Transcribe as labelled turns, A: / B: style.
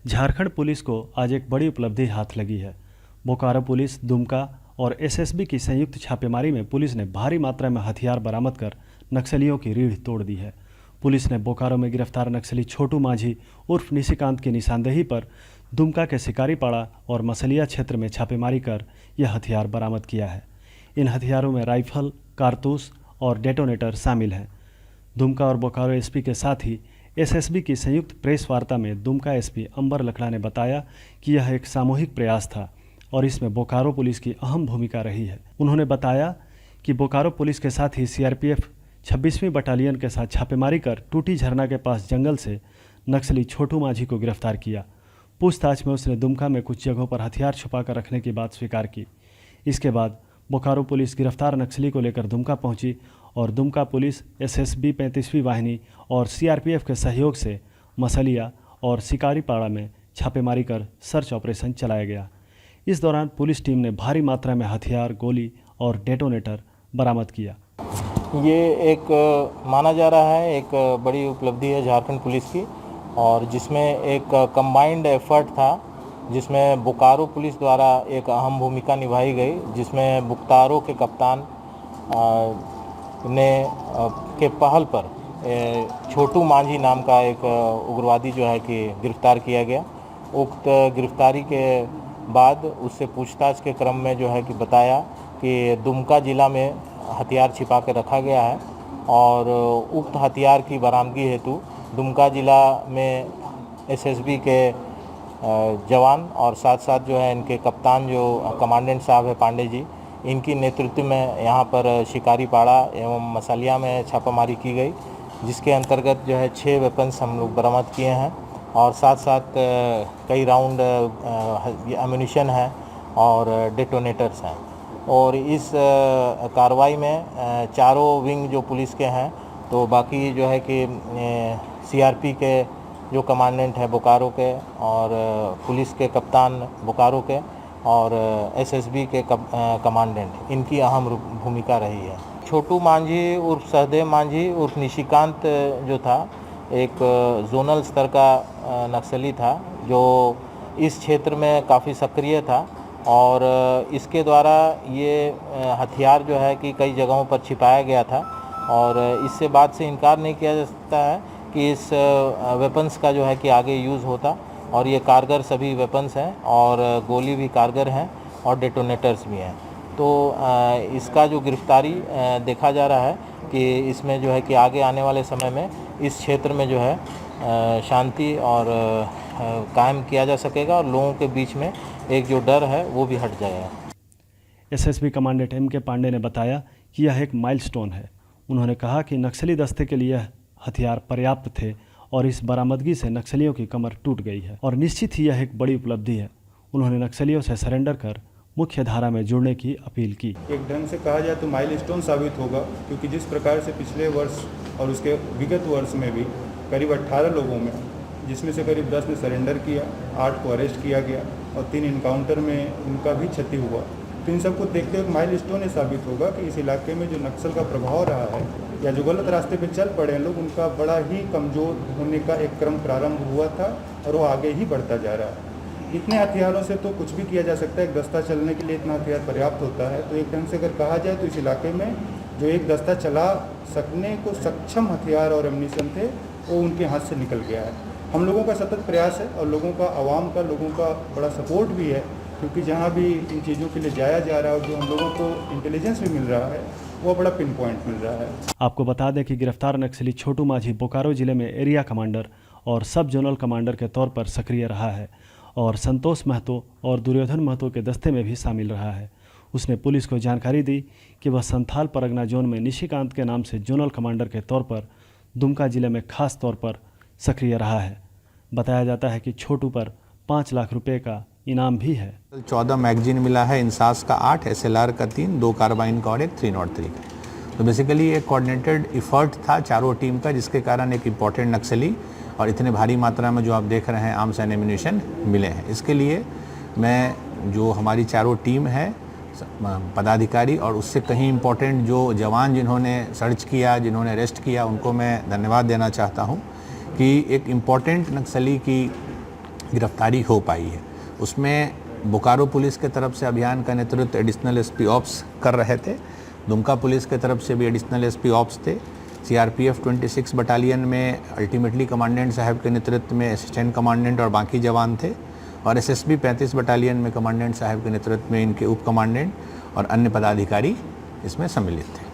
A: Jharkhand police को आज एक बड़ी उपलब्धि हाथ लगी है। बोकारो पुलिस, दुमका और एसएसबी की संयुक्त छापेमारी में पुलिस ने भारी मात्रा में हथियार बरामद कर नक्सलियों की रीढ़ तोड़ दी है। पुलिस ने बोकारो में गिरफ्तार नक्सली छोटू माझी उर्फ निशिकांत की निशानदेही पर दुमका के शिकारीपाड़ा और मसलिया क्षेत्र में छापेमारी कर यह हथियार बरामद किया है। इन हथियारों में राइफल, कारतूस और डेटोनेटर शामिल हैं। दुमका और बोकारो एसपी के साथ ही एसएसबी की संयुक्त प्रेस वार्ता में दुमका एसपी अंबर लकड़ा ने बताया कि यह एक सामूहिक प्रयास था और इसमें बोकारो पुलिस की अहम भूमिका रही है। उन्होंने बताया कि बोकारो पुलिस के साथ ही सीआरपीएफ 26वीं बटालियन के साथ छापेमारी कर टूटी झरना के पास जंगल से नक्सली छोटू माझी को गिरफ्तार किया। पूछताछ में उसने दुमका में कुछ जगहों पर हथियार छुपाकर रखने की बात स्वीकार की। इसके बाद बोकारो पुलिस गिरफ्तार नक्सली को लेकर दुमका पहुंची और दुमका पुलिस, एसएसबी 35वीं वाहिनी और सीआरपीएफ के सहयोग से मसलिया और शिकारीपाड़ा में छापेमारी कर सर्च ऑपरेशन चलाया गया। इस दौरान पुलिस टीम ने भारी मात्रा में हथियार, गोली और डेटोनेटर बरामद किया।
B: ये एक माना जा रहा है एक बड़ी उपलब्धि है झारखंड पुलिस की, और जिसमें एक कंबाइंड एफर्ट था, जिसमें बोकारो पुलिस द्वारा एक अहम भूमिका निभाई गई, जिसमें बोकारो के कप्तान के पहल पर छोटू माझी नाम का एक उग्रवादी जो है कि गिरफ्तार किया गया। उक्त गिरफ्तारी के बाद उससे पूछताछ के क्रम में जो है कि बताया कि दुमका ज़िला में हथियार छिपा के रखा गया है और उक्त हथियार की बरामदगी हेतु दुमका ज़िला में एसएसबी के जवान और साथ साथ जो है इनके कप्तान जो कमांडेंट साहब है पांडे जी, इनकी नेतृत्व में यहाँ पर शिकारीपाड़ा एवं मसलिया में छापामारी की गई, जिसके अंतर्गत जो है 6 वेपन्स हम लोग बरामद किए हैं और साथ साथ कई राउंड एम्यूनिशन है और डेटोनेटर्स हैं। और इस कार्रवाई में चारों विंग जो पुलिस के हैं, तो बाकी जो है कि सीआरपी के जो कमांडेंट है बोकारो के और पुलिस के कप्तान बोकारो के और एसएसबी के कमांडेंट, इनकी अहम भूमिका रही है। छोटू माझी उर्फ सहदेव माझी उर्फ निशिकांत जो था, एक जोनल स्तर का नक्सली था जो इस क्षेत्र में काफ़ी सक्रिय था और इसके द्वारा ये हथियार जो है कि कई जगहों पर छिपाया गया था और इससे बात से इनकार नहीं किया जा सकता है कि इस वेपन्स का जो है कि आगे यूज़ होता और ये कारगर सभी वेपन्स हैं और गोली भी कारगर हैं और डेटोनेटर्स भी हैं। तो इसका जो गिरफ्तारी देखा जा रहा है कि इसमें जो है कि आगे आने वाले समय में इस क्षेत्र में जो है शांति और कायम किया जा सकेगा और लोगों के बीच में एक जो डर है वो भी हट जाएगा।
A: एसएसबी कमांडेंट एम के पांडे ने बताया कि यह एक माइलस्टोन है। उन्होंने कहा कि नक्सली दस्ते के लिए हथियार पर्याप्त थे और इस बरामदगी से नक्सलियों की कमर टूट गई है और निश्चित ही यह एक बड़ी उपलब्धि है। उन्होंने नक्सलियों से सरेंडर कर मुख्य धारा में जुड़ने की अपील की।
C: एक ढंग से कहा जाए तो माइलस्टोन साबित होगा, क्योंकि जिस प्रकार से पिछले वर्ष और उसके विगत वर्ष में भी करीब 18 लोगों में, जिसमें से करीब 10 ने सरेंडर किया, 8 को अरेस्ट किया गया और 3 इनकाउंटर में उनका भी क्षति हुआ। तो इन सबको देखते हुए माइलस्टोन ये साबित होगा कि इस इलाके में जो नक्सल का प्रभाव रहा है या जो गलत रास्ते पे चल पड़े हैं लोग, उनका बड़ा ही कमज़ोर होने का एक क्रम प्रारंभ हुआ था और वो आगे ही बढ़ता जा रहा है। इतने हथियारों से तो कुछ भी किया जा सकता है, एक दस्ता चलने के लिए इतना हथियार पर्याप्त होता है। तो एक ढंग से अगर कहा जाए तो इस इलाके में जो एक दस्ता चला सकने को सक्षम हथियार और एम्यूनिशन थे वो उनके हाथ से निकल गया है। हम लोगों का सतत प्रयास है और लोगों का, आवाम का, लोगों का बड़ा सपोर्ट भी है, क्योंकि जहाँ भी इन चीज़ों के लिए जाया जा रहा है और जो हम लोगों को इंटेलिजेंस भी मिल रहा है वो बड़ा पिन पॉइंट मिल रहा है।
A: आपको बता दें कि गिरफ्तार नक्सली छोटू माझी बोकारो जिले में एरिया कमांडर और सब जोनल कमांडर के तौर पर सक्रिय रहा है और संतोष महतो और दुर्योधन महतो के दस्ते में भी शामिल रहा है। उसने पुलिस को जानकारी दी कि वह संथाल परगना जोन में निशिकांत के नाम से जोनल कमांडर के तौर पर दुमका जिले में खास तौर पर सक्रिय रहा है। बताया जाता है कि छोटू पर 5 लाख रुपए का इनाम भी है।
D: 14 मैगजीन मिला है, इंसास का 8, एसएलआर का 3, 2 कार्बाइन का और एक 303। तो बेसिकली एक कोऑर्डिनेटेड एफर्ट था चारों टीम का, जिसके कारण एक इम्पॉर्टेंट नक्सली और इतने भारी मात्रा में जो आप देख रहे हैं आर्म्स एंड एम्यूनिशन मिले हैं। इसके लिए मैं जो हमारी चारों टीम है, पदाधिकारी और उससे कहीं इम्पोर्टेंट जो जवान जिन्होंने सर्च किया, जिन्होंने अरेस्ट किया, उनको मैं धन्यवाद देना चाहता हूं कि एक इम्पॉर्टेंट नक्सली की गिरफ्तारी हो पाई है। उसमें बोकारो पुलिस के तरफ से अभियान का नेतृत्व एडिशनल एसपी ऑप्स कर रहे थे, दुमका पुलिस के तरफ से भी एडिशनल एसपी ऑप्स थे, सीआरपीएफ 26 बटालियन में अल्टीमेटली कमांडेंट साहब के नेतृत्व में असिस्टेंट कमांडेंट और बाकी जवान थे, और एसएसबी 35 बटालियन में कमांडेंट साहब के नेतृत्व में इनके उप कमांडेंट और अन्य पदाधिकारी इसमें सम्मिलित थे।